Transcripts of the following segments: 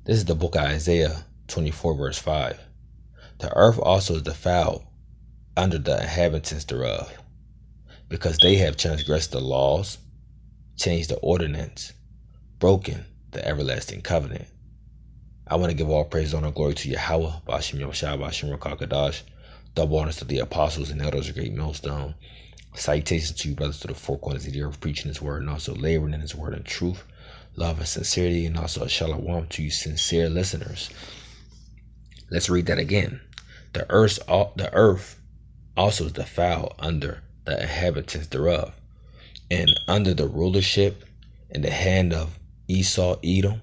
This is the book of Isaiah 24 verse 5. The earth also is defiled under the inhabitants thereof, because they have transgressed the laws, changed the ordinance, broken the everlasting covenant. I want to give all praise, honor, glory to Yahweh, Bashim Yoshua, Bashim Rakakadash, double honors to the apostles and elders of Great Millstone. Citations to you, brothers, to the four corners of the earth, preaching his word and also laboring in his word in truth, love, and sincerity, and also a shalom to you sincere listeners. Let's read that again. The earth also is defiled under the inhabitants thereof, and under the rulership and the hand of Esau, Edom,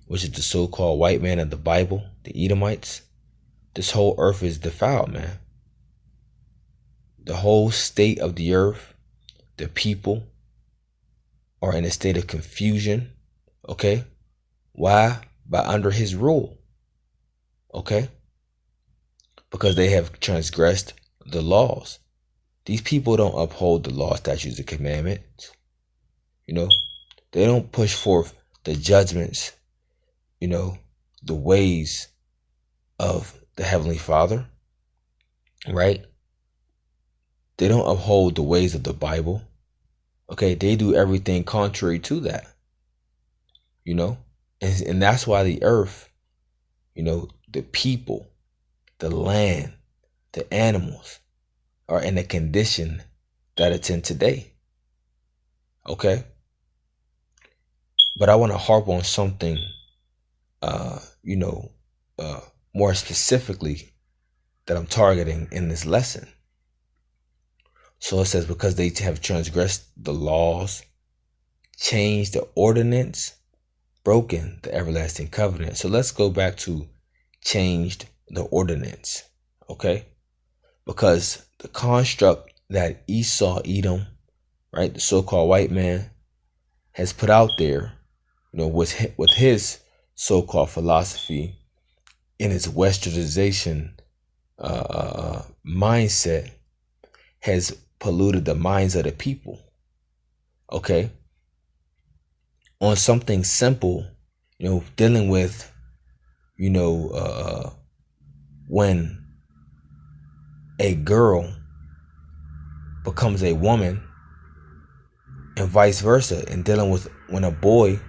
which is the so-called white man of the Bible, the Edomites. This whole earth is defiled, man. The whole state of the earth, the people are in a state of confusion. Okay? Why? By under his rule. Okay? Because they have transgressed the laws. These people don't uphold the law, statutes, and commandments. They don't push forth the judgments, the ways of the Heavenly Father, right? They don't uphold the ways of the Bible. Okay, they do everything contrary to that. And that's why the earth, the people, the land, the animals are in the condition that it's in today. Okay? But I want to harp on something, more specifically that I'm targeting in this lesson. So it says, because they have transgressed the laws, changed the ordinance, broken the everlasting covenant. So let's go back to changed the ordinance, okay? Because the construct that Esau, Edom, right, the so-called white man, has put out there, with his so-called philosophy in his westernization mindset, has polluted the minds of the people. Okay? On something simple, dealing with, when a girl becomes a woman and vice versa, and dealing with when a boy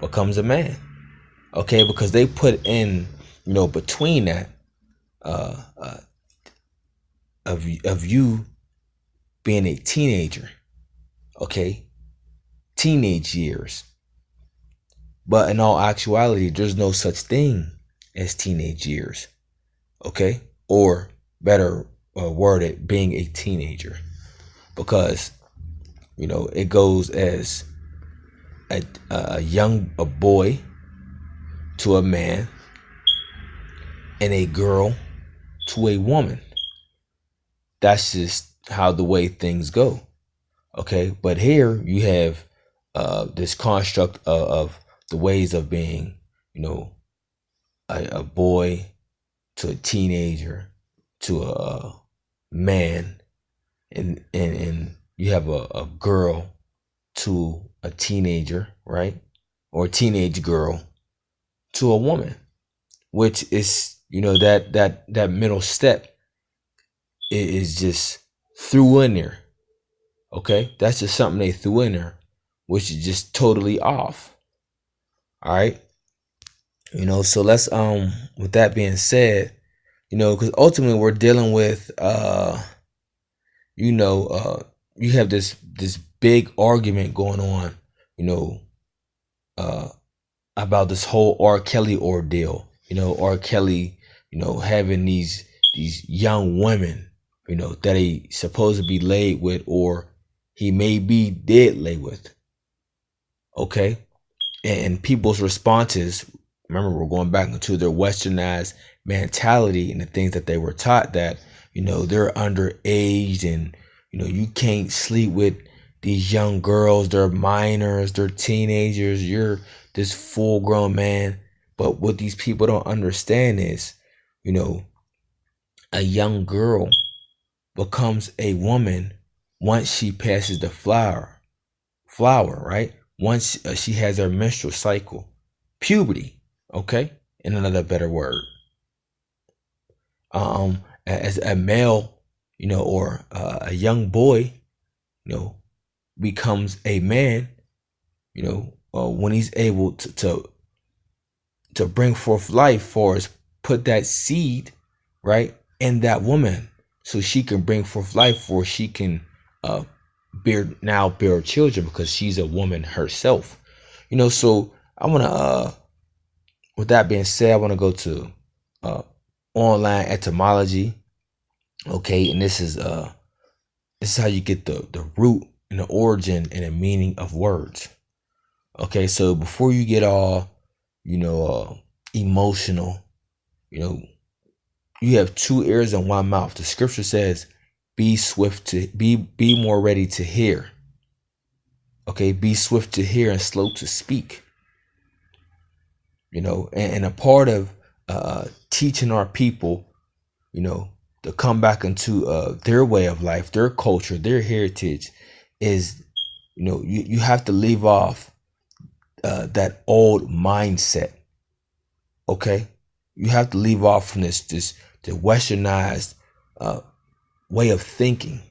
becomes a man. Okay? Because they put in, between that, of you being a teenager, okay? Teenage years. But in all actuality, there's no such thing as teenage years, okay? Or better worded, being a teenager. Because, it goes as a boy to a man and a girl to a woman. That's just how the way things go. Okay, but here you have this construct of the ways of being, a boy to a teenager to a man, and you have a girl to a teenager, right? Or a teenage girl to a woman, which is, that middle step is just threw in there. Okay, that's just something they threw in there, which is just totally off. All right, so let's with that being said, because ultimately we're dealing with you have this big argument going on, about this whole R. Kelly ordeal. R. Kelly, having these young women, that he supposed to be laid with, or he maybe did lay with. Okay? And people's responses, remember, we're going back into their westernized mentality and the things that they were taught, that, they're underage and, you can't sleep with these young girls. They're minors, they're teenagers. You're this full grown man. But what these people don't understand is, a young girl becomes a woman once she passes the flower, right? Once she has her menstrual cycle, puberty, Okay, in another better word, as a male, or a young boy, becomes a man, when he's able to bring forth life, for us, put that seed, right, in that woman, so she can bring forth life, for she can uh bear children, because she's a woman herself. So I want to with that being said, I want to go to uh online etymology. Okay, and this is how you get the root and the origin and the meaning of words. Okay, so before you get all emotional, you know you have two ears and one mouth. The scripture says, be swift to be more ready to hear. Okay, be swift to hear and slow to speak. And a part of teaching our people, you know to come back into their way of life, their culture, their heritage, is you have to leave off that old mindset. Okay, you have to leave off from this the westernized uh, way of thinking.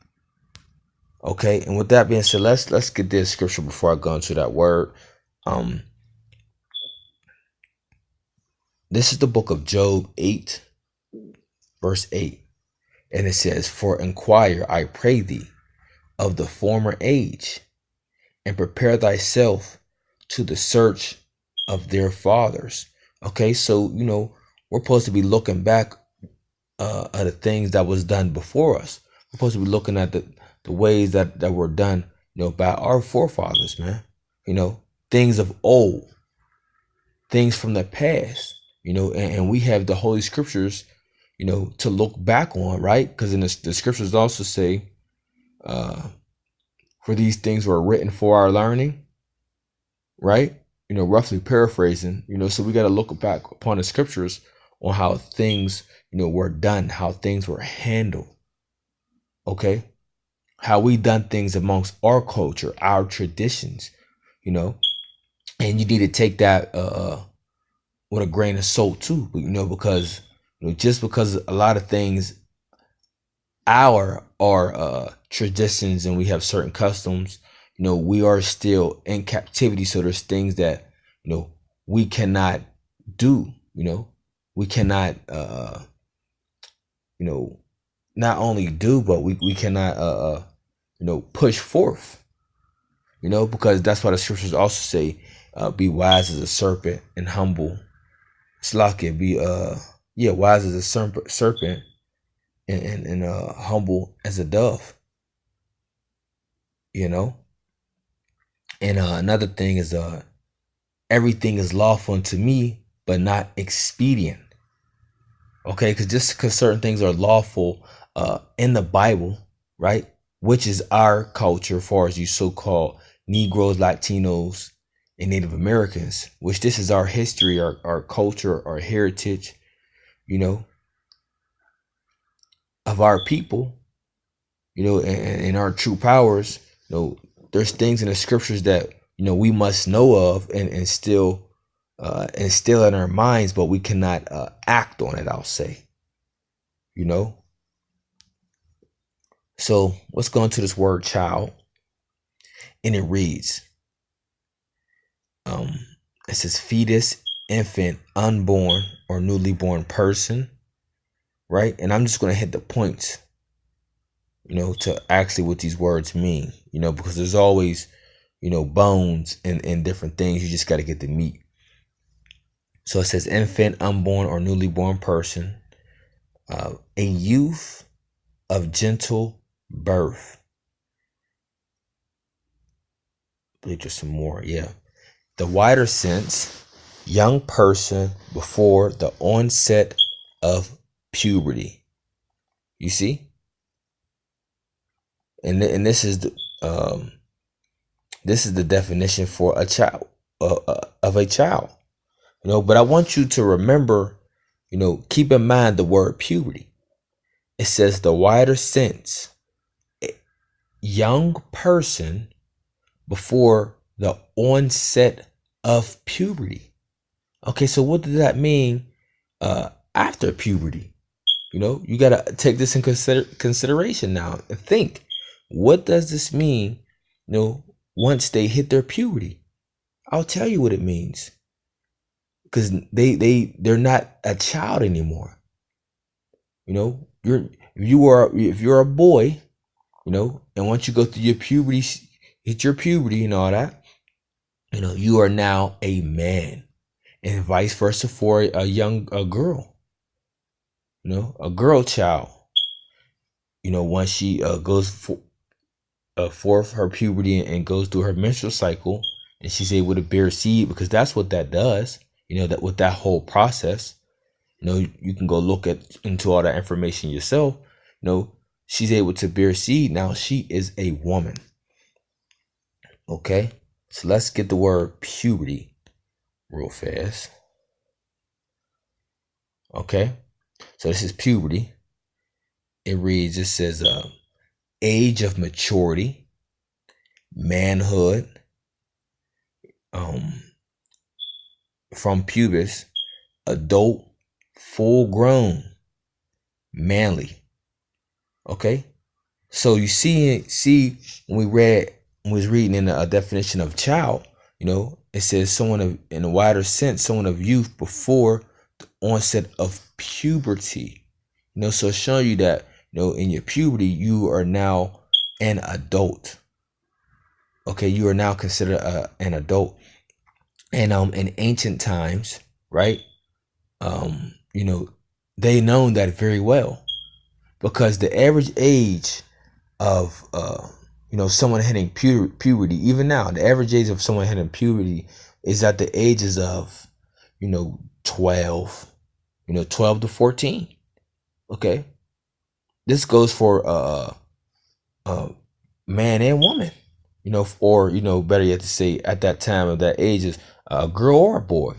Okay, and with that being said, let's get this scripture before I go into that word. Um, this is the book of Job 8, verse 8, and it says, "For inquire, I pray thee, of the former age, and prepare thyself to the search of their fathers." Okay, so we're supposed to be looking back at the things that was done before us. We're supposed to be looking at the ways that were done, by our forefathers, man. Things of old, things from the past, and we have the Holy Scriptures, to look back on, right? Because in the Scriptures also say, uh, for these things were written for our learning, right? Roughly paraphrasing, so we got to look back upon the Scriptures on how things, were done, how things were handled. Okay, how we done things amongst our culture, our traditions, and you need to take that with a grain of salt too, because just because a lot of things our traditions, and we have certain customs, we are still in captivity. So there's things that we cannot do. We cannot you know not only do, but we cannot push forth, because that's why the scriptures also say, be wise as a serpent and humble. Slack it, be wise as a serpent, and humble as a dove. you know and another thing is, everything is lawful unto me, but not expedient. Okay, because just because certain things are lawful in the Bible, right, which is our culture, as far as you so-called Negroes, Latinos, and Native Americans, which this is our history, our culture, our heritage, you know of our people, and our true powers. There's things in the scriptures that we must know of, and still instill in our minds, but we cannot act on it, I'll say. you know so let's go into this word child, and it reads, um it says fetus, infant, unborn, or newly born person, right? And I'm just going to hit the points, to actually what these words mean, because there's always, bones and different things. You just got to get the meat. So it says infant, unborn, or newly born person, a youth of gentle birth. I believe there's some more. Yeah. The wider sense, young person before the onset of puberty. You see? And this is the definition for a child, of a child. But I want you to remember, keep in mind the word puberty. It says the wider sense, young person before the onset of puberty. Okay, so what does that mean after puberty? You got to take this in consideration now and think, what does this mean, once they hit their puberty? I'll tell you what it means, because they're not a child anymore. If you're a boy, and once you go through your puberty, hit your puberty and all that, you are now a man, and vice versa for a girl, a girl child. Once she goes forth her puberty and goes through her menstrual cycle, and she's able to bear seed, because that's what that does. That with that whole process, you can go look into all that information yourself. She's able to bear seed. Now she is a woman. Okay, so let's get the word puberty real fast. Okay, so this is puberty. It says age of maturity, manhood, from pubis, adult, full grown, manly. Okay, so you see when we was reading in a definition of child, it says someone in a wider sense, someone of youth before the onset of puberty. So showing you that, in your puberty, you are now an adult. Okay, you are now considered an adult. And in ancient times, right? They known that very well, because the average age of someone hitting puberty, even now, the average age of someone hitting puberty is at the ages of 12, 12 to 14. Okay, this goes for man and woman, or better yet to say, at that time of that age is a girl or a boy.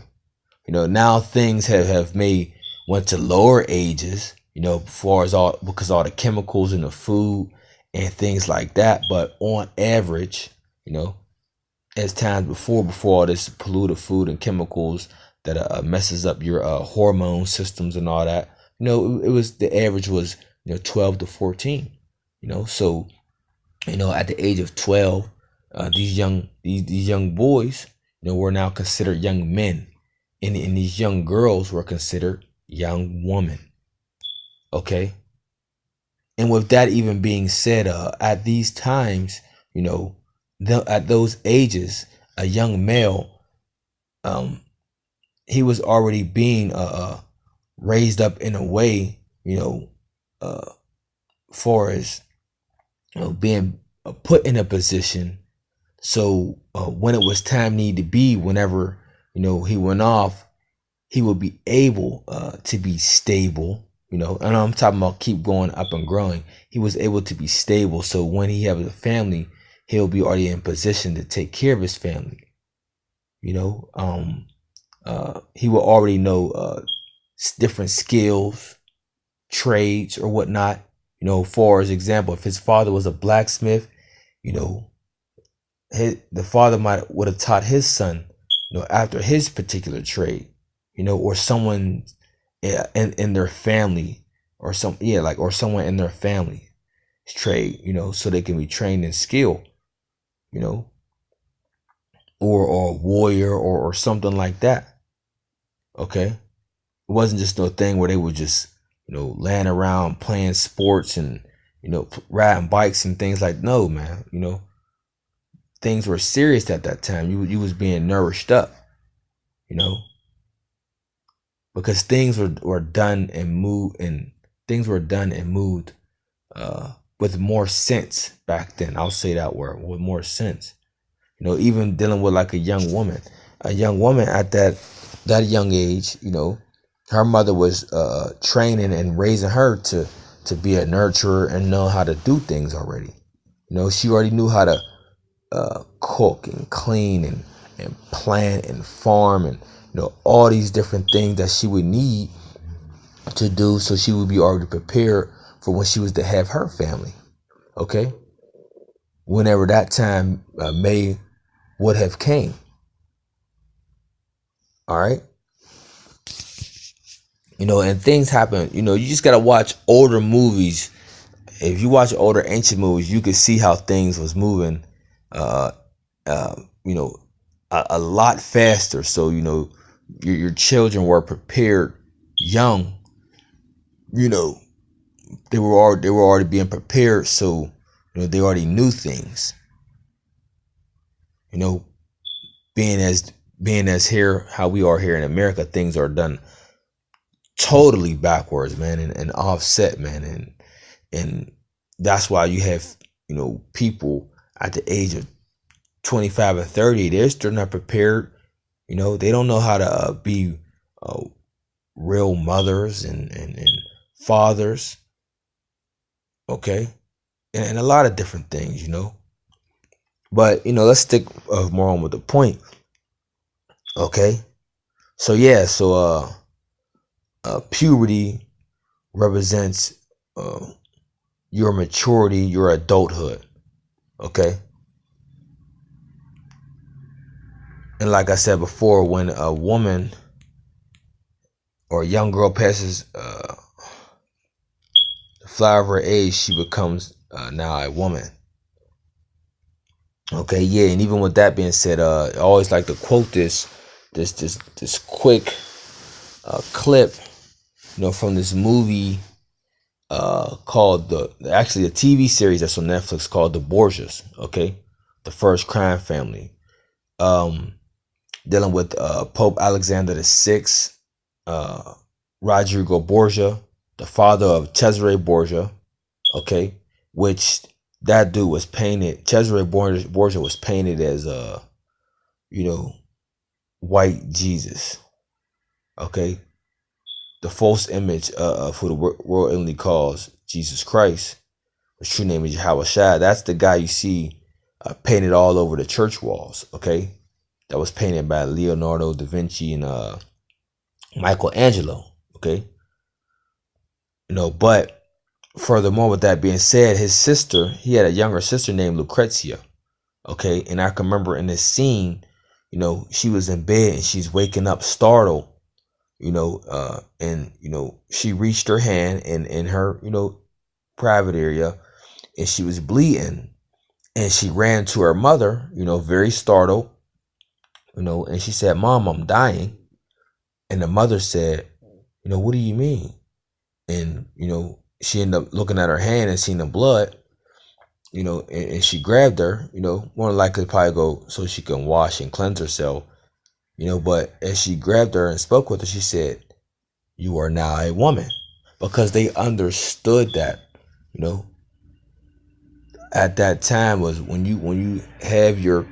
Now things have went to lower ages, far as because all the chemicals in the food and things like that. But on average, as times before all this polluted food and chemicals that messes up your hormone systems and all that, it was, the average was 12 to 14. So at the age of 12, these young boys, were now considered young men, and these young girls were considered young women. Okay, and with that even being said, at these times, at those ages, a young male, he was already being raised up in a way, far as being put in a position. So when it was time need to be, whenever he went off, he would be able to be stable. And I'm talking about keep going up and growing. He was able to be stable, so when he has a family, he'll be already in position to take care of his family. He will already know different skills, trades, or whatnot. For as example, if his father was a blacksmith, the father would have taught his son, after his particular trade, or someone in their family, or someone in their family trade, so they can be trained in skill, or a warrior, or something like that. Okay, it wasn't just no thing where they were just laying around playing sports and riding bikes and things like. No, man, things were serious at that time. You was being nourished up, because things were done and moved, with more sense back then. I'll say that word, with more sense. Even dealing with like a young woman at that young age, her mother was training and raising her to be a nurturer and know how to do things already. She already knew how to cook and clean and plant and farm, and all these different things that she would need to do, so she would be already prepared for when she was to have her family. Okay, whenever that time may would have came. All right, And things happen. You just gotta watch older movies. If you watch older ancient movies, you can see how things was moving, uh, uh, you know, a lot faster. So your children were prepared young. You know, they were already being prepared. So they already knew things. You know, being as here how we are here in America, things are done totally backwards, man, and offset, man, and that's why you have people at the age of 25 or 30, they're still not prepared. They don't know how to be uh, real mothers and fathers, okay, and a lot of different things. But let's stick more on with the point, okay. So yeah, so puberty represents uh, your maturity, your adulthood, okay. And like I said before, when a woman or a young girl passes the flower of her age, she becomes now a woman. Okay, yeah, and even with that being said, I always like to quote this quick clip, from this movie called actually a TV series that's on Netflix called The Borgias. Okay, the first crime family. Dealing with Pope Alexander VI, Rodrigo Borgia, the father of Cesare Borgia, okay, which that dude was painted, Cesare Borgia was painted as white Jesus, okay, the false image of who the world only calls Jesus Christ. His true name is Yahweh Shai. That's the guy you see painted all over the church walls, okay, that was painted by Leonardo da Vinci and Michelangelo, okay. But furthermore, with that being said, his sister, he had a younger sister named Lucrezia, okay. And I can remember in this scene, she was in bed and she's waking up startled, and she reached her hand in her private area, and she was bleeding, and she ran to her mother, very startled, and she said, "Mom, I'm dying." And the mother said, "What do you mean?" And she ended up looking at her hand and seeing the blood, and she grabbed her, more than likely probably go so she can wash and cleanse herself, but as she grabbed her and spoke with her, she said, "You are now a woman," because they understood that, at that time was when you have your,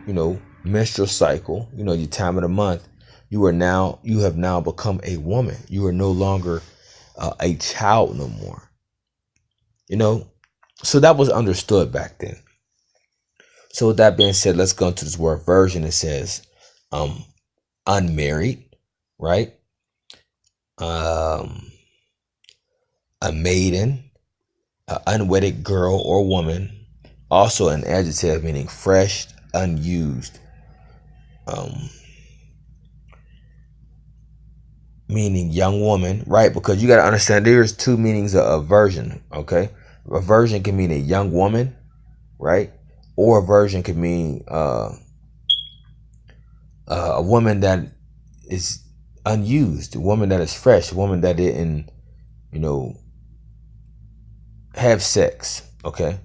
menstrual cycle, your time of the month, you have now become a woman. You are no longer a child no more. So that was understood back then. So with that being said, let's go into this word version. It says unmarried, right? Um, a maiden, an unwedded girl or woman. Also an adjective meaning fresh, unused. Meaning young woman, right? Because you got to understand there's two meanings of virgin, okay? A virgin can mean a young woman, right? Or a virgin can mean a woman that is unused, a woman that is fresh, a woman that didn't, have sex, okay?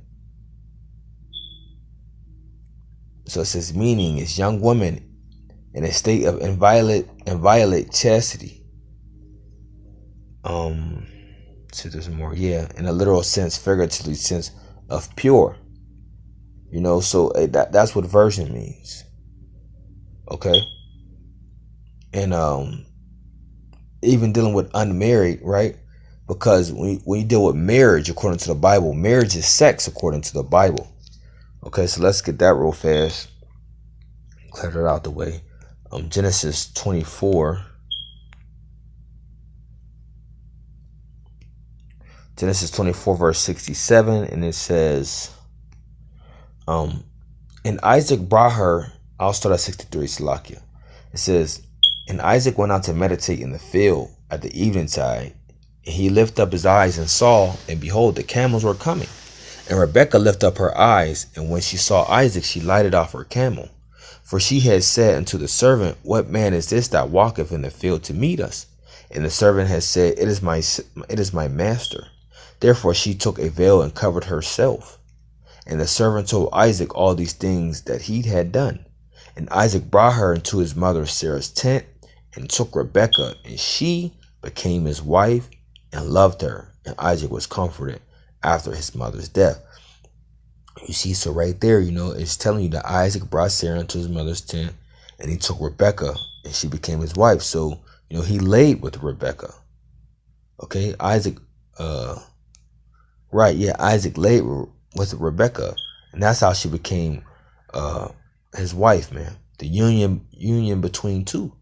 So it says meaning is young woman in a state of inviolate chastity. So there's more, yeah, in a literal sense, figuratively sense of pure. So that's what virgin means. Okay. And even dealing with unmarried, right? Because when you deal with marriage according to the Bible, marriage is sex according to the Bible. Okay, so let's get that real fast. Clear that out the way. Genesis 24. Genesis 24 verse 67, and it says, and Isaac brought her, I'll start at 63, Salakia. It says, and Isaac went out to meditate in the field at the evening tide, He lifted up his eyes and saw, and behold, the camels were coming. And Rebekah lifted up her eyes, and when she saw Isaac, she lighted off her camel. For she had said unto the servant, What man is this that walketh in the field to meet us? And the servant had said, It is my master. Therefore she took a veil and covered herself. And the servant told Isaac all these things that he had done. And Isaac brought her into his mother Sarah's tent, and took Rebekah, and she became his wife, and loved her. And Isaac was comforted after his mother's death. You see, so right there, it's telling you that Isaac brought Sarah into his mother's tent, and he took Rebekah, and she became his wife. So, he laid with Rebekah. Okay, Isaac laid with Rebekah, and that's how she became his wife, man. The union between two.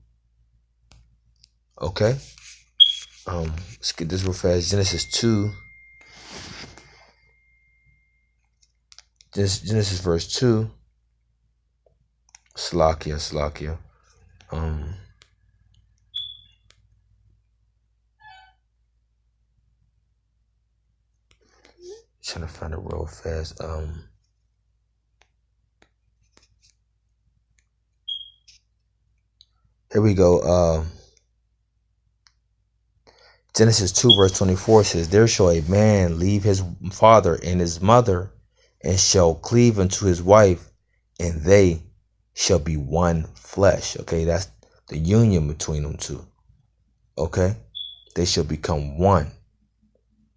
Okay. Let's get this real fast. Genesis verse 2. Slakia. Trying to find it real fast. Here we go. Genesis 2 verse 24 says, There shall a man leave his father and his mother, and shall cleave unto his wife, and they shall be one flesh. Okay, that's the union between them two. Okay, they shall become one.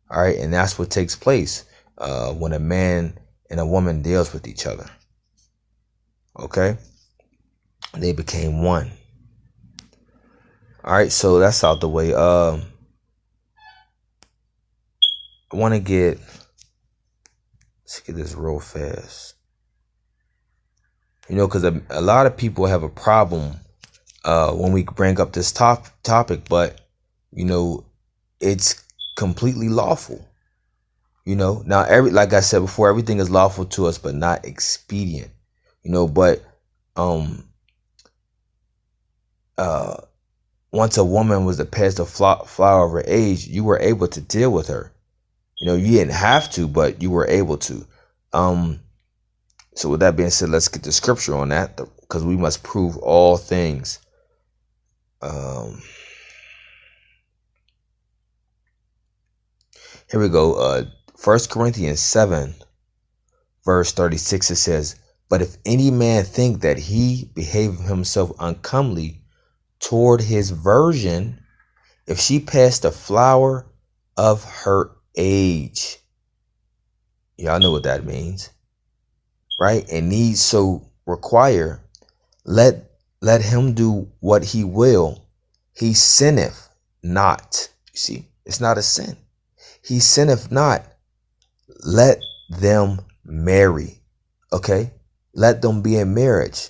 All right, and that's what takes place when a man and a woman deals with each other. Okay, they became one. All right, so that's out the way. I want to let's get this real fast. Because a lot of people have a problem when we bring up this topic, but it's completely lawful. Now like I said before, everything is lawful to us, but not expedient. But once a woman was past the flower of her age, you were able to deal with her. You didn't have to, but you were able to. So with that being said, let's get the scripture on that, because we must prove all things. Here we go. 1 Corinthians 7, verse 36, it says, But if any man think that he behave himself uncomely toward his virgin, if she pass the flower of her age. Y'all know what that means, right? And needs so require, let him do what he will. He sinneth not. You see, it's not a sin. He sinneth not. Let them marry. Okay, let them be in marriage.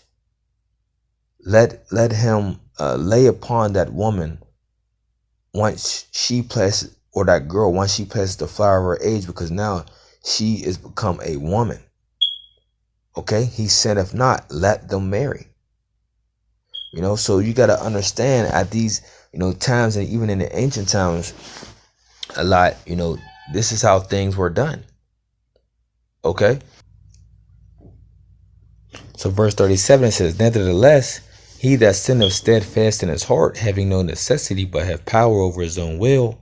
Let him lay upon that woman once she passes, or that girl once she passes the flower of her age, because now she is become a woman. Okay, he sinneth not. Let them marry. So you got to understand at these times, and even in the ancient times, a lot this is how things were done. Okay. So verse 37 says, Nevertheless, he that sinneth steadfast in his heart, having no necessity, but have power over his own will,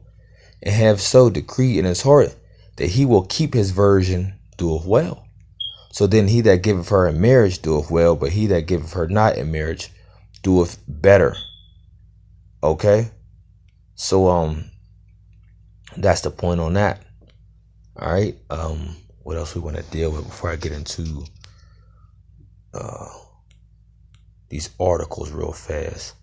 and have so decreed in his heart that he will keep his virgin, doeth well. So then he that giveth her in marriage doeth well, but he that giveth her not in marriage doeth better. Okay? So that's the point on that. All right. What else we want to deal with before I get into these articles real fast?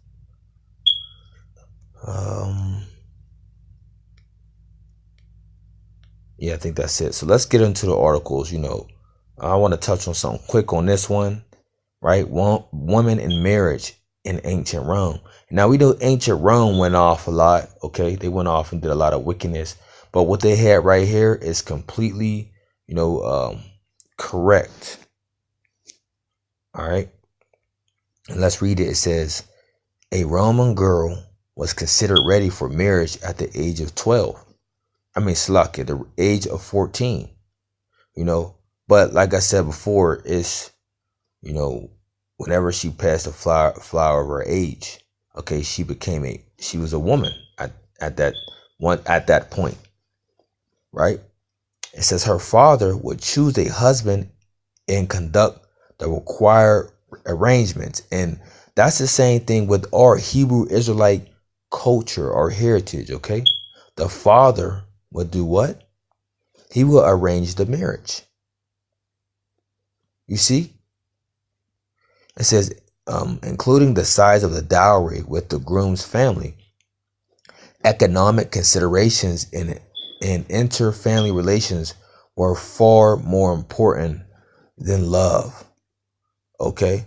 Yeah, I think that's it. So let's get into the articles. I want to touch on something quick on this one, right? Women in marriage in ancient Rome. Now we know ancient Rome went off a lot. Okay, they went off and did a lot of wickedness, but what they had right here is completely, correct. All right, and let's read it. It says, a Roman girl was considered ready for marriage at the age of 12. At the age of 14, you know. But like I said before, it's, you know, whenever she passed the flower of her age, okay, she was a woman at that point, right? It says her father would choose a husband and conduct the required arrangements. And that's the same thing with our Hebrew Israelite culture or heritage, okay? The father would do what? He will arrange the marriage. You see? It says, including the size of the dowry with the groom's family, economic considerations in inter-family relations were far more important than love. Okay?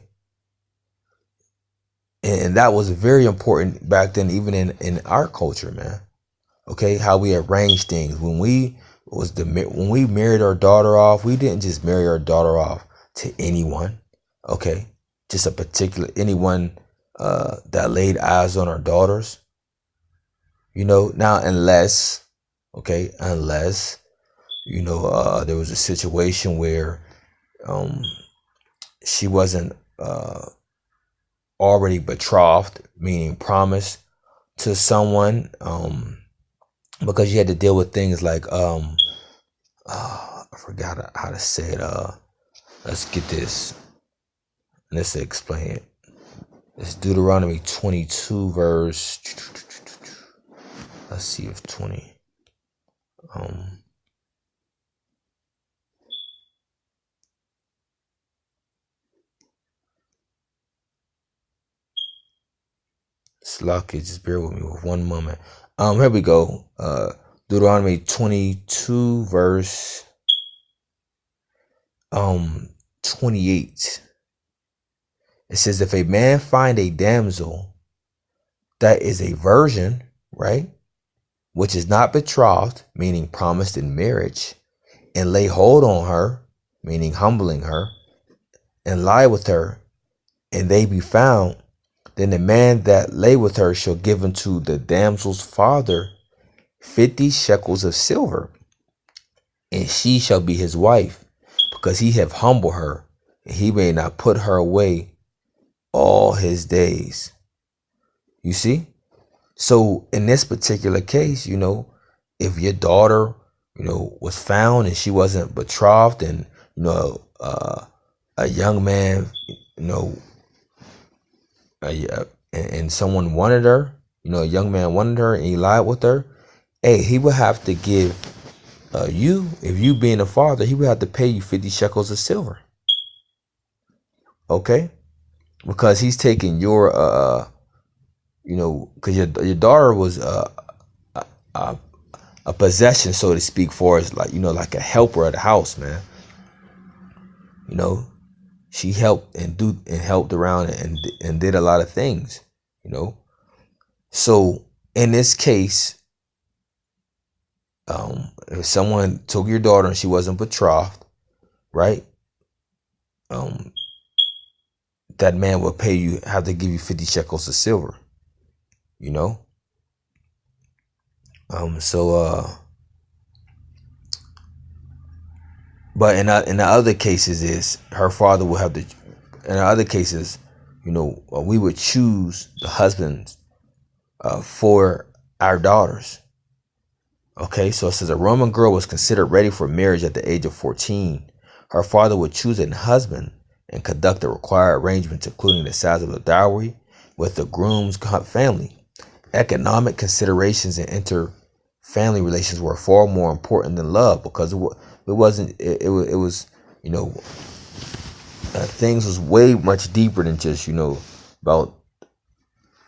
And that was very important back then, even in our culture, man. Okay? How we arrange things. When we married our daughter off, we didn't just marry our daughter off to anyone. Okay? Just a particular anyone that laid eyes on our daughters. You know, now unless you know, there was a situation where she wasn't already betrothed, meaning promised to someone, because you had to deal with things like I forgot how to say it. Let's get this. Let's explain it. It's Deuteronomy 22 verse. Let's see if 20. Lucky, just bear with me with one moment. Here we go. Deuteronomy 22 verse 28. It says, if a man find a damsel that is a virgin, right, which is not betrothed, meaning promised in marriage, and lay hold on her, meaning humbling her, and lie with her, and they be found, then the man that lay with her shall give unto the damsel's father 50 shekels of silver, and she shall be his wife, because he have humbled her, and he may not put her away all his days. You see? So in this particular case, you know, if your daughter, you know, was found and she wasn't betrothed, and, you know, a young man, you know, and someone wanted her, you know, a young man wanted her and he lied with her, hey, he would have to give you, if you being a father, he would have to pay you 50 shekels of silver. Okay? Because he's taking your, you know, because your daughter was a possession, so to speak, for us, like, you know, like a helper of the house, man. You know, she helped and helped around and did a lot of things, you know. So in this case, if someone took your daughter and she wasn't betrothed, right? That man will have to give you 50 shekels of silver, you know. But in the other cases, is her father will have to. In other cases, you know, we would choose the husbands for our daughters. Okay, so it says a Roman girl was considered ready for marriage at the age of 14. Her father would choose a husband and conduct the required arrangements, including the size of the dowry with the groom's family. Economic considerations and inter-family relations were far more important than love, because it was, you know, things was way much deeper than just, you know, about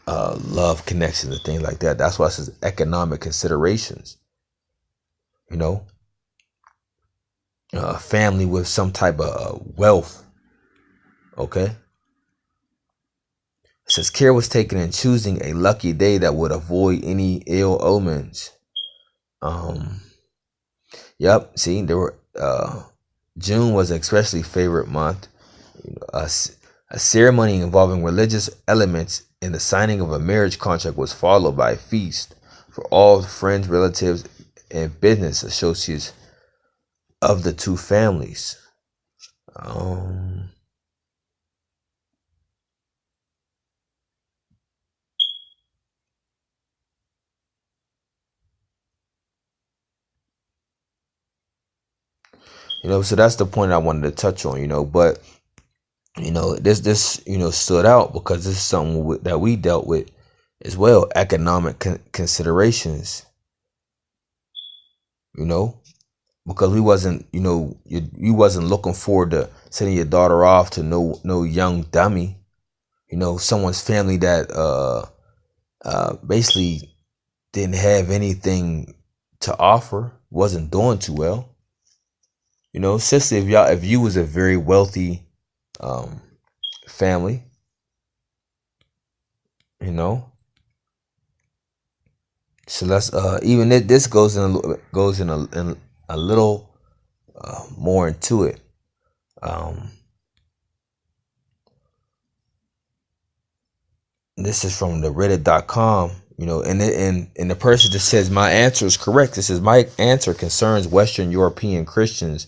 love connections and things like that. That's why it says economic considerations. You know, family with some type of wealth. Okay. It says care was taken in choosing a lucky day that would avoid any ill omens. Yep. See, there were June was an especially favorite month. A ceremony involving religious elements and the signing of a marriage contract was followed by a feast for all friends, relatives, and business associates of the two families. Um, so that's the point I wanted to touch on, but this stood out because this is something that we dealt with as well. Economic considerations, you know, because we wasn't, you wasn't looking forward to sending your daughter off to no young dummy, someone's family that basically didn't have anything to offer, wasn't doing too well. Sister, if you was a very wealthy um family, you know. So let's even this goes in a little more into it. Um, this is from the Reddit.com, and the person that says my answer is correct. This is my answer concerns Western European Christians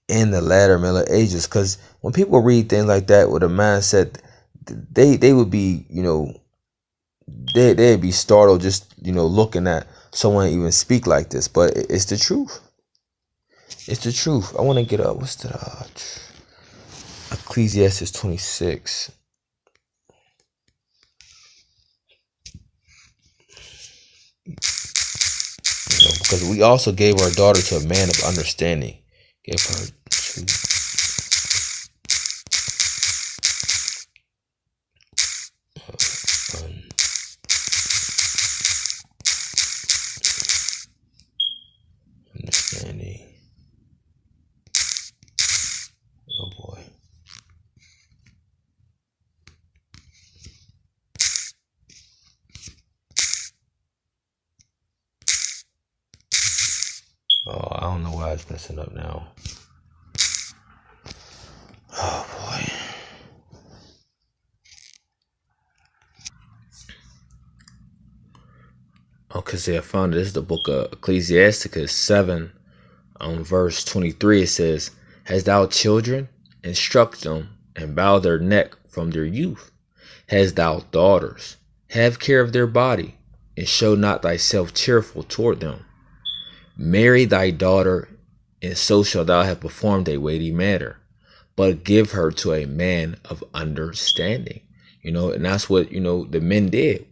in the latter Middle Ages, because when people read things like that with a mindset, they would be they'd be startled just looking at someone even speak like this, but it's the truth. It's the truth. I want to get up. What's the Ecclesiastes 26? Because we also gave our daughter to a man of understanding. Gave her to understanding. Oh boy. Oh, I don't know why it's messing up now. Oh boy. Okay, see, I found this is the book of Ecclesiasticus 7, verse 23. It says, "Hast thou children? Instruct them, and bow their neck from their youth. Hast thou daughters? Have care of their body, and show not thyself cheerful toward them. Marry thy daughter, and so shalt thou have performed a weighty matter. But give her to a man of understanding." And that's what the men did.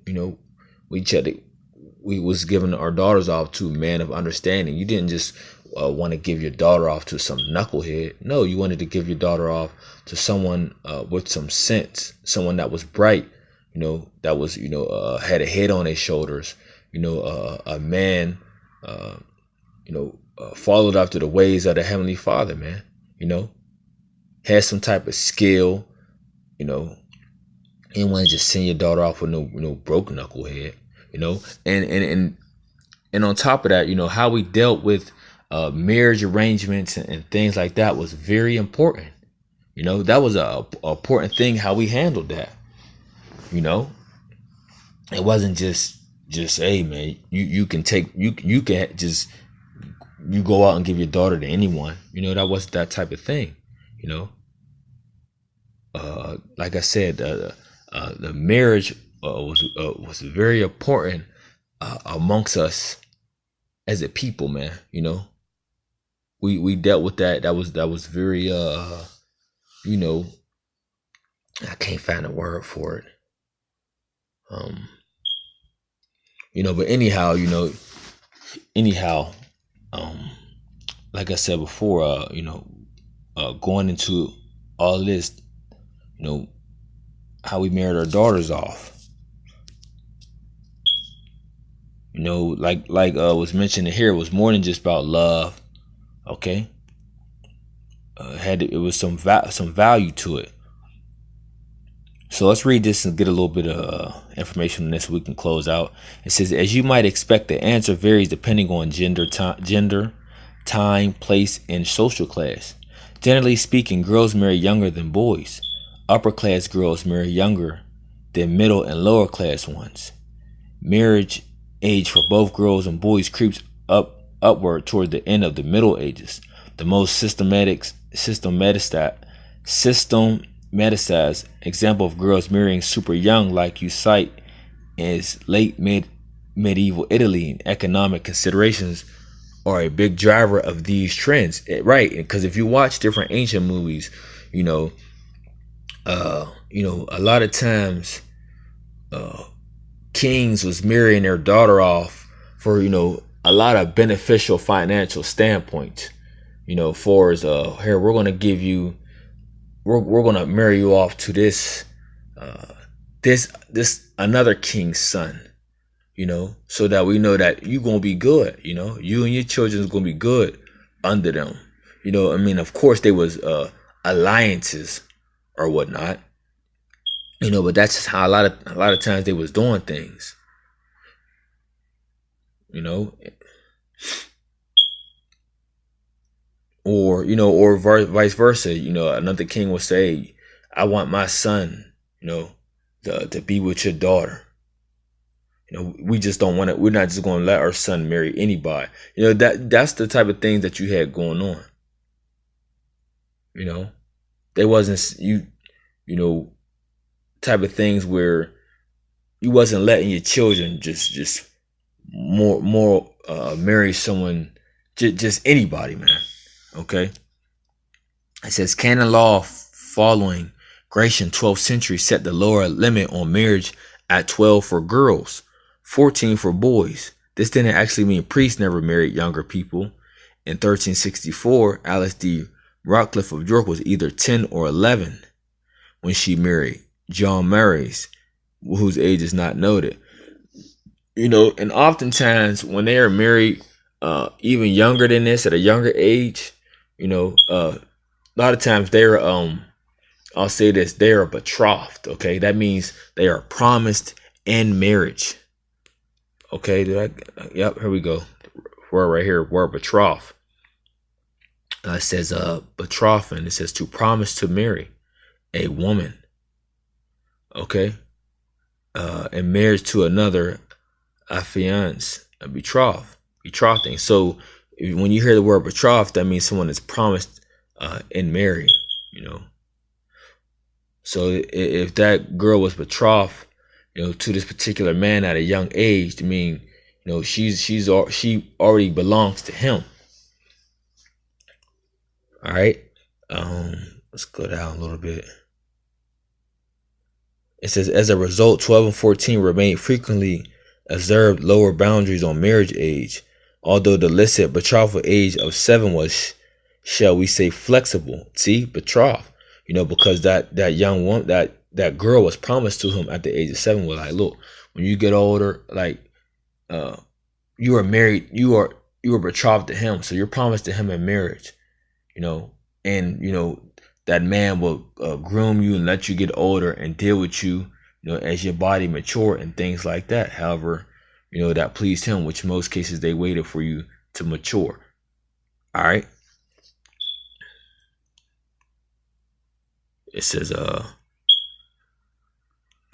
We was giving our daughters off to a man of understanding. You didn't just want to give your daughter off to some knucklehead. No, you wanted to give your daughter off to someone with some sense, someone that was bright, that was had a head on their shoulders, a man, followed after the ways of the Heavenly Father, man. Had some type of skill. You didn't want to just send your daughter off with no broke knucklehead. And on top of that, how we dealt with marriage arrangements and things like that was very important. That was a important thing how we handled that. It wasn't just hey man, you can just you go out and give your daughter to anyone. That was that type of thing. Like I said, the marriage was very important amongst us as a people, man. We dealt with that. That was very I can't find a word for it. But anyhow, like I said before, going into all of this, how we married our daughters off. Like was mentioned here, it was more than just about love. Okay, it was some value to it. So let's read this and get a little bit of information on this so we can close out. It says, as you might expect, the answer varies depending on gender, time, place, and social class. Generally speaking, girls marry younger than boys. Upper class girls marry younger than middle and lower class ones. Marriage age for both girls and boys creeps upward toward the end of the Middle Ages. The most systematized example of girls marrying super young, like you cite, is medieval Italy, and economic considerations are a big driver of these trends, right? Because if you watch different ancient movies, you know, a lot of times, kings was marrying their daughter off for a lot of beneficial financial standpoints. For as here we're gonna give you, we're gonna marry you off to uh, this another king's son. So that we know that you gonna be good. You and your children's gonna be good under them. I mean, of course, there was alliances or whatnot. But that's just how a lot of times they was doing things. You know, or vice versa. Another king will say, "I want my son, to be with your daughter." We just don't want to. We're not just going to let our son marry anybody. That's the type of things that you had going on. They wasn't type of things where you wasn't letting your children just more marry someone, just anybody, man. Okay. It says canon law following Gratian 12th century set the lower limit on marriage at 12 for girls, 14 for boys. This didn't actually mean priests never married younger people. In 1364, Alice D. Rockcliffe of York was either 10 or 11 when she married John Maries, whose age is not noted. And oftentimes when they are married, even younger than this, at a younger age, a lot of times they're, I'll say this, they are betrothed. Okay, that means they are promised in marriage. Okay, yep, here we go. Word right here, word betrothed. It says betrothed, and it says to promise to marry a woman. Okay, in marriage to another, affiance, a betrothing. So when you hear the word betrothed, that means someone is promised in marriage. So if that girl was betrothed, to this particular man at a young age, I mean, she already belongs to him. All right. Let's go down a little bit. It says, as a result, 12 and 14 remain frequently observed lower boundaries on marriage age, although the listed betrothal age of 7 was, shall we say, flexible. See, betrothed, because that young woman, that girl was promised to him at the age of 7. Was like, look, when you get older, like, you are married, you are betrothed to him, so you're promised to him in marriage, and that man will groom you and let you get older and deal with you, as your body mature and things like that. However, that pleased him, which in most cases they waited for you to mature. All right. It says,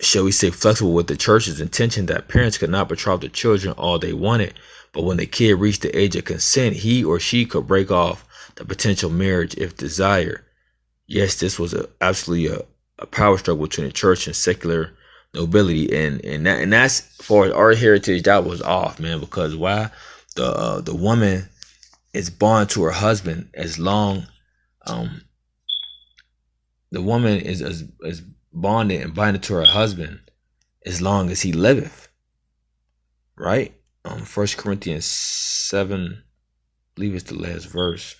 shall we say, flexible with the church's intention that parents could not betroth their children all they wanted, but when the kid reached the age of consent, he or she could break off the potential marriage if desired. Yes, this was absolutely a power struggle between the church and secular nobility, and that's, for our heritage, that was off, man. Because why? The woman is bond to her husband as long, the woman is bonded and binded to her husband as long as he liveth. Right? 1 Corinthians 7, I believe it's the last verse.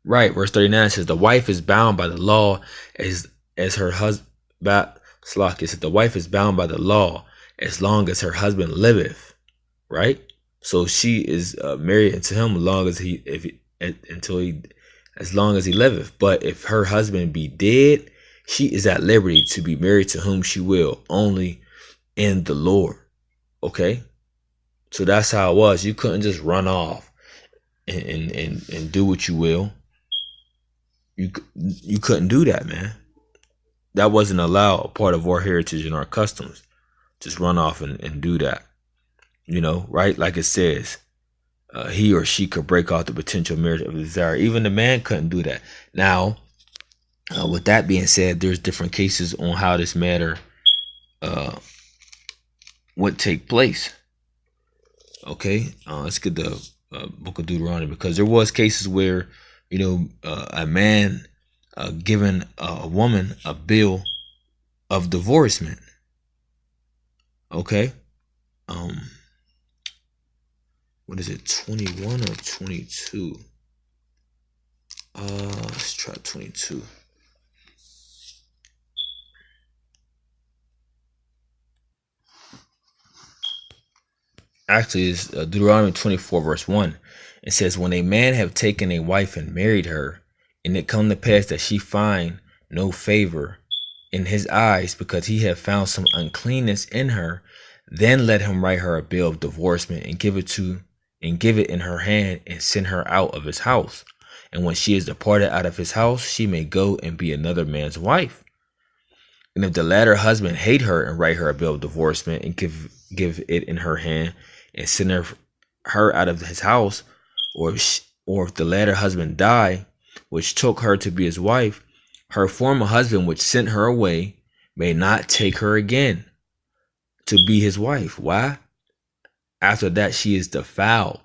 Right, verse 39 says the wife is bound by the law as her husband. It says the wife is bound by the law as long as her husband liveth. Right, so she is married to him as long as as long as he liveth. But if her husband be dead, she is at liberty to be married to whom she will, only in the Lord. Okay, so that's how it was. You couldn't just run off and do what you will. You couldn't do that, man. that wasn't allowed, a part of our heritage and our customs. Just run off and do that. Right? Like it says, he or she could break off the potential marriage of desire. Even the man couldn't do that. Now, with that being said, there's different cases on how this matter would take place. Okay, let's get the book of Deuteronomy, because there was cases where a man giving a woman a bill of divorcement. Okay, what is it, 21 or 22? Let's try 22. Actually, it's Deuteronomy 24 verse 1. It says, when a man have taken a wife and married her, and it come to pass that she find no favor in his eyes, because he have found some uncleanness in her, then let him write her a bill of divorcement and give it in her hand, and send her out of his house. And when she is departed out of his house, she may go and be another man's wife. And if the latter husband hate her, and write her a bill of divorcement and give it in her hand, and send her out of his house, or if the latter husband die, which took her to be his wife, her former husband which sent her away may not take her again to be his wife. Why? After that she is defiled.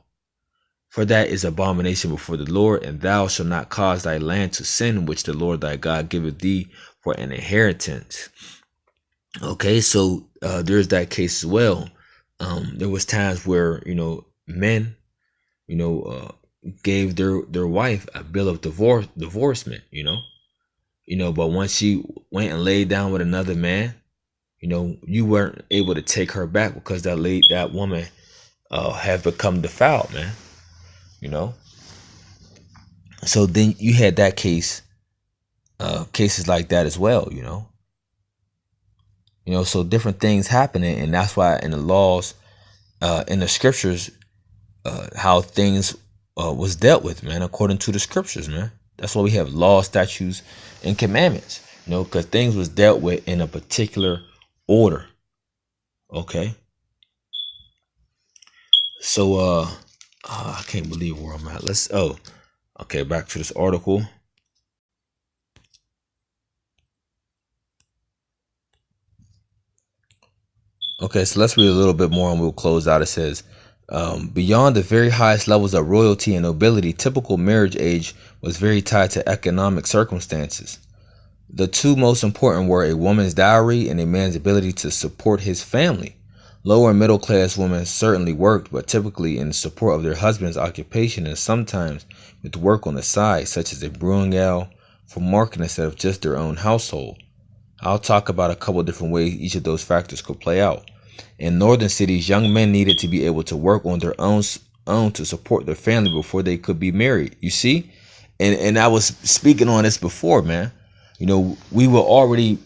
For that is abomination before the Lord, and thou shalt not cause thy land to sin, which the Lord thy God giveth thee for an inheritance. Okay, so there's that case as well. There was times where men gave their wife a bill of divorcement. But once she went and laid down with another man, you weren't able to take her back, because that woman have become defiled, man. So then you had that cases like that as well. So different things happening, and that's why in the laws, in the scriptures, how things was dealt with, man, according to the scriptures, man. That's why we have laws, statutes, and commandments, because things was dealt with in a particular order. Okay. So I can't believe where I'm at. Okay, back to this article. Okay, so let's read a little bit more and we'll close out. It says, beyond the very highest levels of royalty and nobility, typical marriage age was very tied to economic circumstances. The two most important were a woman's dowry and a man's ability to support his family. Lower and middle class women certainly worked, but typically in support of their husband's occupation, and sometimes with work on the side, such as a brewing ale for market instead of just their own household. I'll talk about a couple different ways each of those factors could play out. In northern cities, young men needed to be able to work on their own to support their family before they could be married. You see? And I was speaking on this before, man. We will already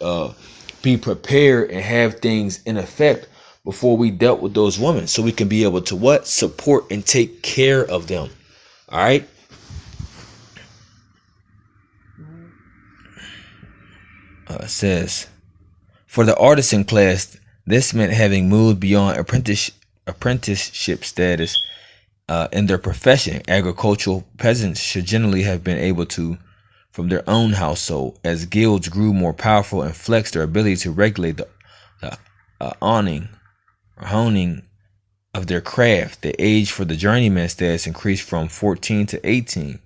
be prepared and have things in effect before we dealt with those women, so we can be able to support and take care of them. All right. It says, for the artisan class, this meant having moved beyond apprenticeship status in their profession. Agricultural peasants should generally have been able to from their own household. As guilds grew more powerful and flexed their ability to regulate the honing of their craft, the age for the journeyman status increased from 14 to 18.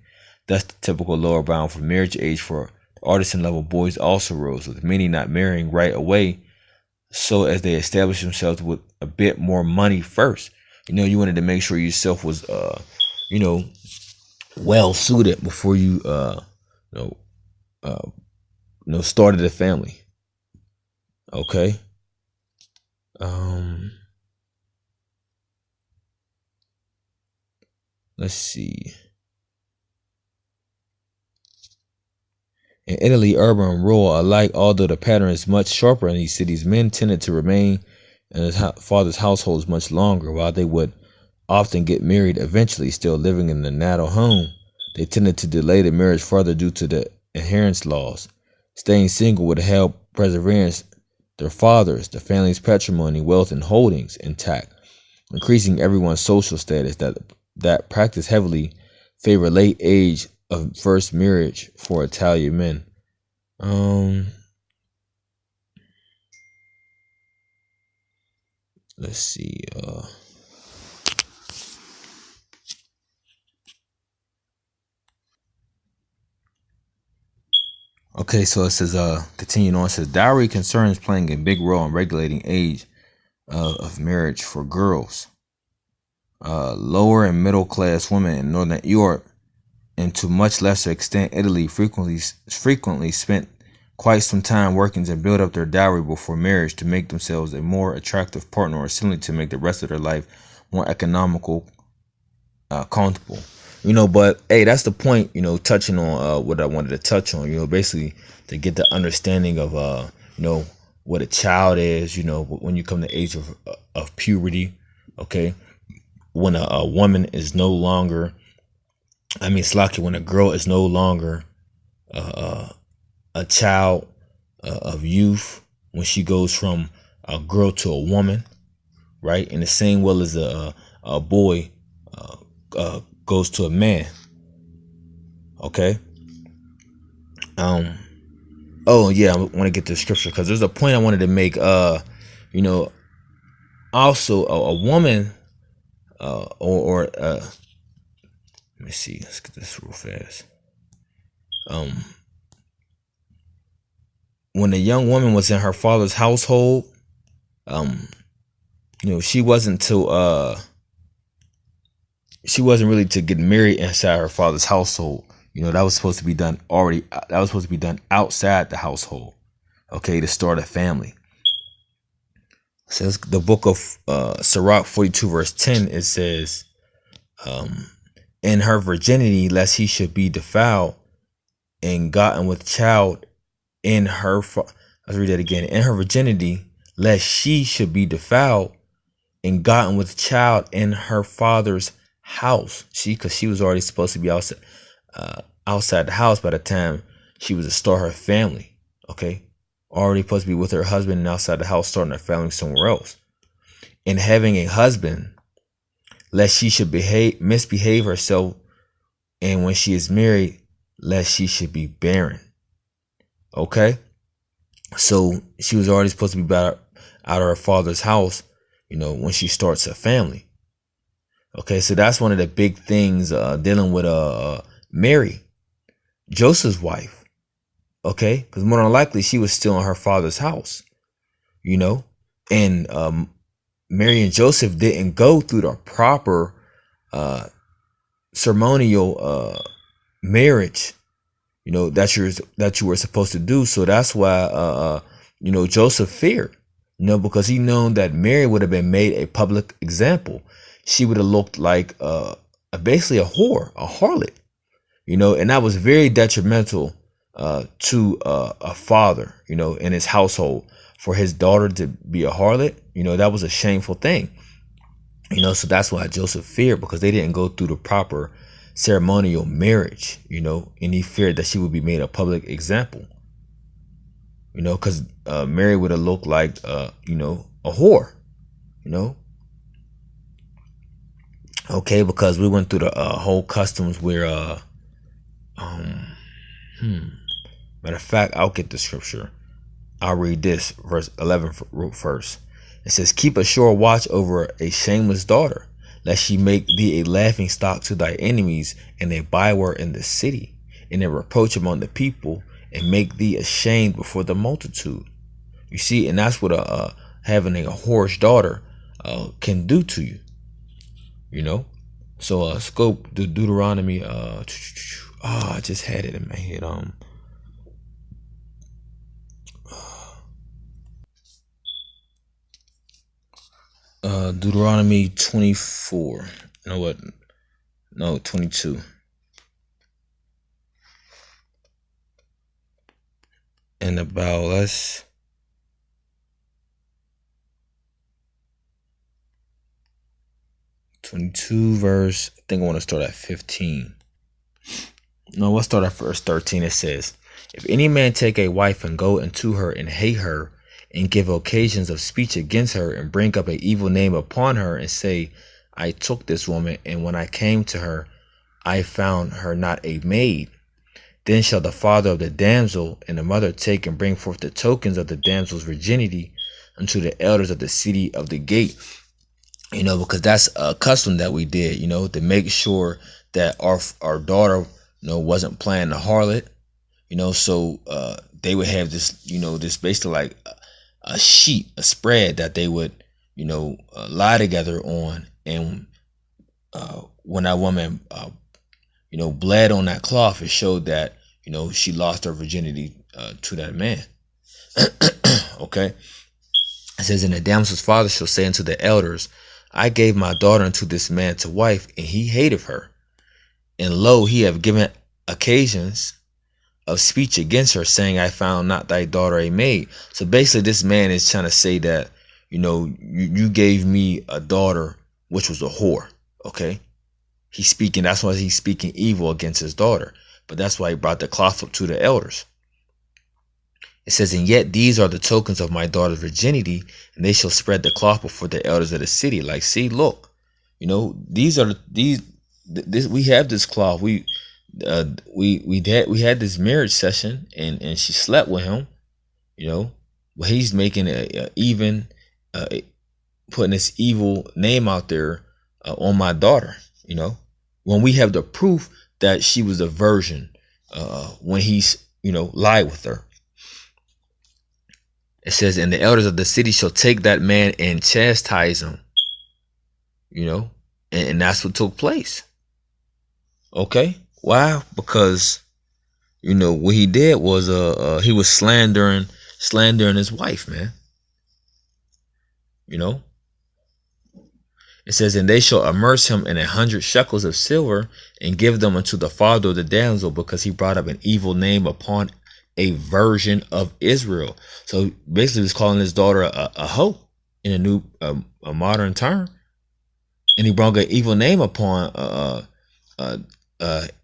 Thus, the typical lower bound for marriage age for artisan level boys also rose, with many not marrying right away, so as they established themselves with a bit more money first. You wanted to make sure yourself was well suited before you started a family. Okay. Let's see. In Italy, urban and rural alike, although the pattern is much sharper in these cities, men tended to remain in his father's households much longer. While they would often get married eventually, still living in the natal home, they tended to delay the marriage further due to the inheritance laws. Staying single would help perseverance their fathers, the family's patrimony, wealth, and holdings intact, increasing everyone's social status. That practice heavily favor late age of first marriage for Italian men. Let's see. Okay, so it says, continuing on, it says, dowry concerns playing a big role in regulating age of marriage for girls. Lower and middle class women in Northern Europe, and to much lesser extent Italy, frequently spent quite some time working to build up their dowry before marriage to make themselves a more attractive partner, or simply to make the rest of their life more economical, comfortable. But hey, that's the point. Touching on what I wanted to touch on. Basically to get the understanding of what a child is. When you come to the age of puberty. Okay, when a woman is no longer, it's lucky when a girl is no longer a child of youth, when she goes from a girl to a woman, right? In the same way as a boy goes to a man. Okay. Oh yeah, I want to get to the scripture because there's a point I wanted to make. Also a woman, or let me see. Let's get this real fast. When a young woman was in her father's household, she wasn't really to get married inside her father's household. That was supposed to be done already. That was supposed to be done outside the household. Okay, to start a family. It says the book of Sirach 42 verse 10. It says, in her virginity, lest he should be defiled and gotten with child in her. Let's read that again. In her virginity, lest she should be defiled and gotten with child in her father's house. Because she was already supposed to be outside the house by the time she was to start her family. Okay, already supposed to be with her husband and outside the house starting her family somewhere else. And having a husband, lest she should misbehave herself, and when she is married, lest she should be barren. Okay, so she was already supposed to be out of her father's house, when she starts a family. Okay, so that's one of the big things dealing with Mary, Joseph's wife. Okay, because more than likely she was still in her father's house, and Mary and Joseph didn't go through the proper ceremonial marriage, that you were supposed to do. So that's why Joseph feared, because he known that Mary would have been made a public example. She would have looked like basically a whore, a harlot, and that was very detrimental to a father, in his household, for his daughter to be a harlot. That was a shameful thing. So that's why Joseph feared, because they didn't go through the proper ceremonial marriage, and he feared that she would be made a public example, because Mary would have looked like, a whore, okay, because we went through the whole customs where, matter of fact, I'll get the scripture. I'll read this, verse 11 first. It says, keep a sure watch over a shameless daughter, lest she make thee a laughing stock to thy enemies, and a byword in the city, and a reproach among the people, and make thee ashamed before the multitude. You see, and that's what having a whorish daughter can do to you. So let's go to Deuteronomy. I just had it in my head. Deuteronomy 24. You know what? No, 22. And about us. 22 verse. I think I want to start at 15. No, let's start at verse 13. It says, If any man take a wife and go into her and hate her, and give occasions of speech against her, and bring up an evil name upon her, and say, I took this woman, and when I came to her, I found her not a maid. Then shall the father of the damsel and the mother take and bring forth the tokens of the damsel's virginity unto the elders of the city of the gate. Because that's a custom that we did, to make sure that our daughter, wasn't playing the harlot. So they would have this, this basically like a sheet, a spread that they would, lie together on. And when that woman, bled on that cloth, it showed that, she lost her virginity to that man. Okay. It says, and the damsel's father shall say unto the elders, I gave my daughter unto this man to wife, and he hated her. And lo, he have given occasions of speech against her, saying, I found not thy daughter a maid. So basically, this man is trying to say that, you gave me a daughter, which was a whore. Okay. That's why he's speaking evil against his daughter. But that's why he brought the cloth up to the elders. It says, and yet these are the tokens of my daughter's virginity, and they shall spread the cloth before the elders of the city. Like, see, look, these are we have this cloth. We had this marriage session, and she slept with him. Well, he's making putting this evil name out there on my daughter. When we have the proof that she was a virgin when he's lied with her. It says, and the elders of the city shall take that man and chastise him. And that's what took place. Okay. Why? Because, what he did was he was slandering his wife, man. It says, and they shall immerse him in 100 shekels of silver, and give them unto the father of the damsel, because he brought up an evil name upon a virgin of Israel. So basically, he's calling his daughter a hoe in a new, a modern term, and he brought an evil name upon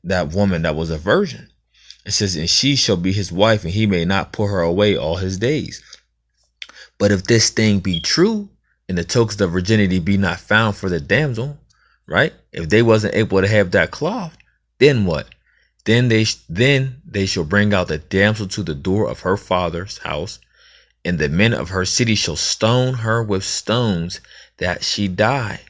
that woman that was a virgin. It says, and she shall be his wife, and he may not put her away all his days. But if this thing be true, and the tokens of virginity be not found for the damsel, right? If they wasn't able to have that cloth, then what? Then they shall bring out the damsel to the door of her father's house, and the men of her city shall stone her with stones, that she die.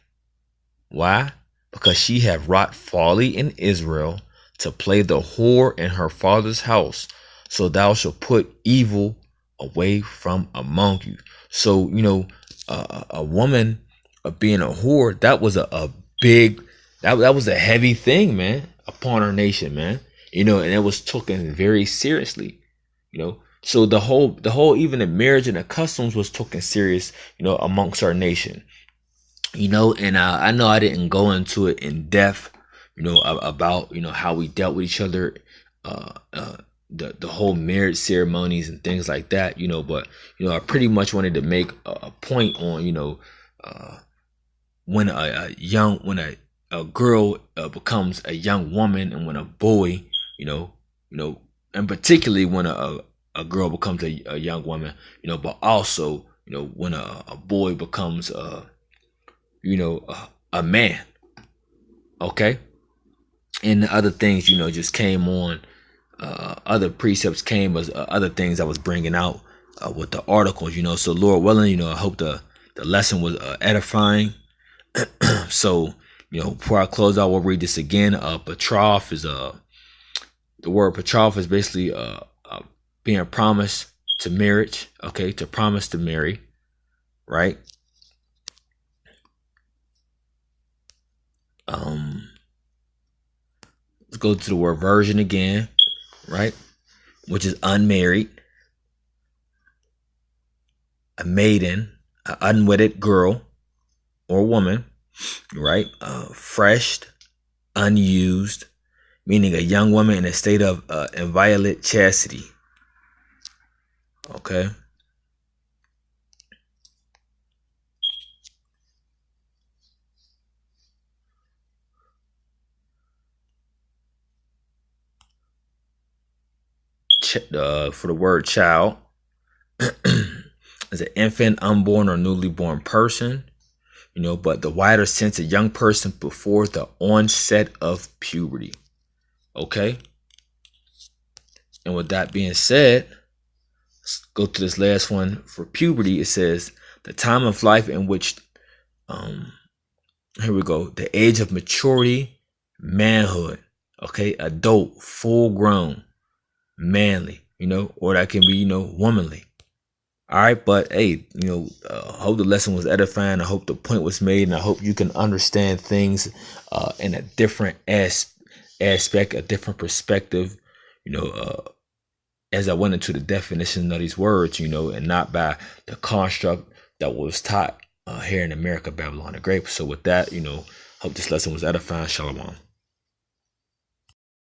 Why? Because she have wrought folly in Israel, to play the whore in her father's house. So thou shalt put evil away from among you. So, a woman being a whore, that was a big, that was a heavy thing, man, upon our nation, man. And it was taken very seriously, So the whole even the marriage and the customs was taken serious, amongst our nation. And I know I didn't go into it in depth, about how we dealt with each other, the whole marriage ceremonies and things like that, but I pretty much wanted to make a point on, when a girl becomes a young woman, and when a boy, and particularly when a girl becomes a young woman, but also, when a boy becomes a man. Okay. And the other things, just came on, other precepts came as other things I was bringing out with the articles, so Lord willing, I hope the lesson was edifying. So, before I close out, we'll read this again. Betroth is the word betroth is basically being promised to marriage. Okay, to promise to marry, right? Let's go to the word virgin again, right? Which is unmarried, a maiden, an unwedded girl or woman, right? Fresh, unused, meaning a young woman in a state of inviolate chastity. Okay. for the word child is an infant, unborn, or newly born person. But the wider sense, a young person before the onset of puberty. Okay. And with that being said, let's go to this last one for puberty. It says the time of life in which, here we go, the age of maturity, manhood. Okay, adult, full grown, manly, or that can be, womanly. All right, but hey, I hope the lesson was edifying. I hope the point was made, and I hope you can understand things in a different aspect, a different perspective, as I went into the definition of these words, and not by the construct that was taught here in America, Babylon the Great. So with that, hope this lesson was edifying. Shalom.